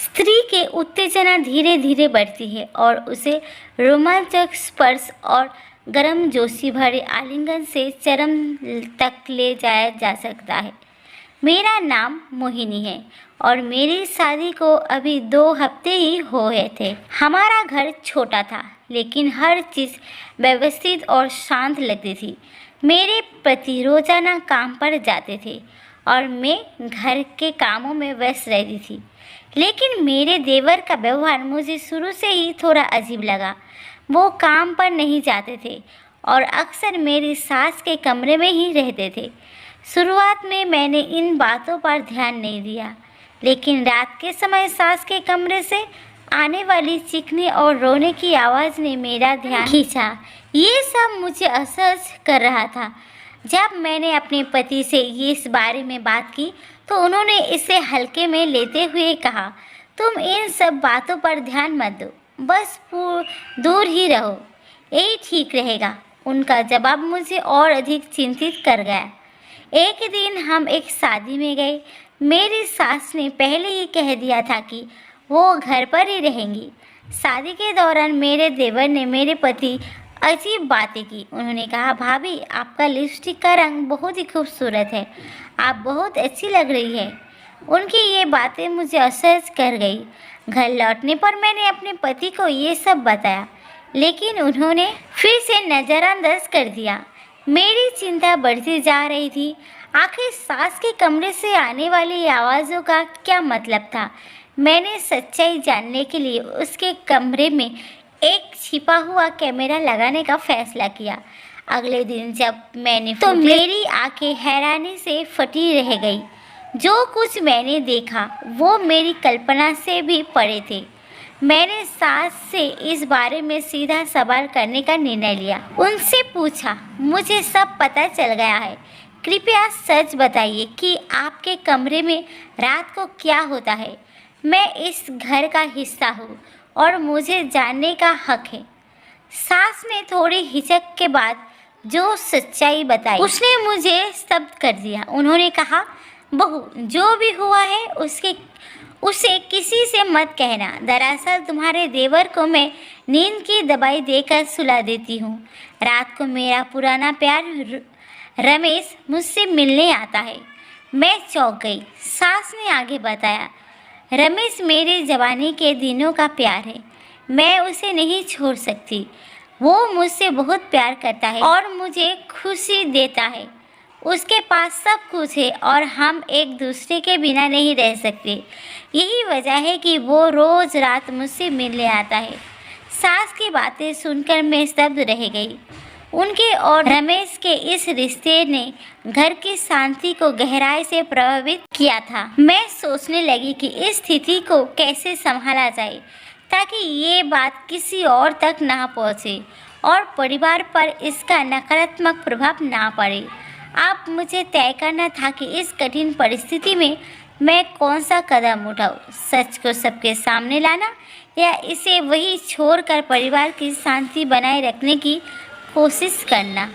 स्त्री के उत्तेजना धीरे धीरे बढ़ती है और उसे रोमांचक स्पर्श और गर्मजोशी भरे आलिंगन से चरम तक ले जाया जा सकता है। मेरा नाम मोहिनी है और मेरी शादी को अभी 2 हफ्ते ही हुए थे। हमारा घर छोटा था, लेकिन हर चीज़ व्यवस्थित और शांत लगती थी। मेरे पति रोजाना काम पर जाते थे और मैं घर के कामों में व्यस्त रहती थी। लेकिन मेरे देवर का व्यवहार मुझे शुरू से ही थोड़ा अजीब लगा। वो काम पर नहीं जाते थे और अक्सर मेरी सास के कमरे में ही रहते थे। शुरुआत में मैंने इन बातों पर ध्यान नहीं दिया, लेकिन रात के समय सास के कमरे से आने वाली चीखने और रोने की आवाज़ ने मेरा ध्यान खींचा। ये सब मुझे असहज कर रहा था। जब मैंने अपने पति से इस बारे में बात की तो उन्होंने इसे हल्के में लेते हुए कहा, तुम इन सब बातों पर ध्यान मत दो, बस दूर ही रहो, यही ठीक रहेगा। उनका जवाब मुझे और अधिक चिंतित कर गया। एक दिन हम एक शादी में गए। मेरी सास ने पहले ही कह दिया था कि वो घर पर ही रहेंगी। शादी के दौरान मेरे देवर ने मेरे पति अजीब बातें की। उन्होंने कहा, भाभी आपका लिपस्टिक का रंग बहुत ही खूबसूरत है, आप बहुत अच्छी लग रही है। उनकी ये बातें मुझे असहज कर गई। घर लौटने पर मैंने अपने पति को ये सब बताया, लेकिन उन्होंने फिर से नज़रअंदाज कर दिया। मेरी चिंता बढ़ती जा रही थी। आखिर सास के कमरे से आने वाली आवाज़ों का क्या मतलब था? मैंने सच्चाई जानने के लिए उसके कमरे में एक छिपा हुआ कैमरा लगाने का फैसला किया। अगले दिन जब मैंने तो मेरी आंखें हैरानी से फटी रह गई। जो कुछ मैंने देखा वो मेरी कल्पना से भी परे थे। मैंने सास से इस बारे में सीधा सवाल करने का निर्णय लिया। उनसे पूछा, मुझे सब पता चल गया है, कृपया सच बताइए कि आपके कमरे में रात को क्या होता है। मैं इस घर का हिस्सा हूँ और मुझे जानने का हक है। सास ने थोड़ी हिचक के बाद जो सच्चाई बताई उसने मुझे स्तब्ध कर दिया। उन्होंने कहा, बहू जो भी हुआ है उसे किसी से मत कहना। दरअसल तुम्हारे देवर को मैं नींद की दवाई देकर सुला देती हूँ। रात को मेरा पुराना प्यार रमेश मुझसे मिलने आता है। मैं चौंक गई। सास ने आगे बताया, रमेश मेरे जवानी के दिनों का प्यार है, मैं उसे नहीं छोड़ सकती। वो मुझसे बहुत प्यार करता है और मुझे खुशी देता है। उसके पास सब कुछ है और हम एक दूसरे के बिना नहीं रह सकते। यही वजह है कि वो रोज़ रात मुझसे मिलने आता है। सास की बातें सुनकर मैं स्तब्ध रह गई। उनके और रमेश के इस रिश्ते ने घर की शांति को गहराई से प्रभावित किया था। मैं सोचने लगी कि इस स्थिति को कैसे संभाला जाए ताकि ये बात किसी और तक ना पहुँचे और परिवार पर इसका नकारात्मक प्रभाव ना पड़े। अब मुझे तय करना था कि इस कठिन परिस्थिति में मैं कौन सा कदम उठाऊं, सच को सबके सामने लाना या इसे वही छोड़कर परिवार की शांति बनाए रखने की कोशिश करना।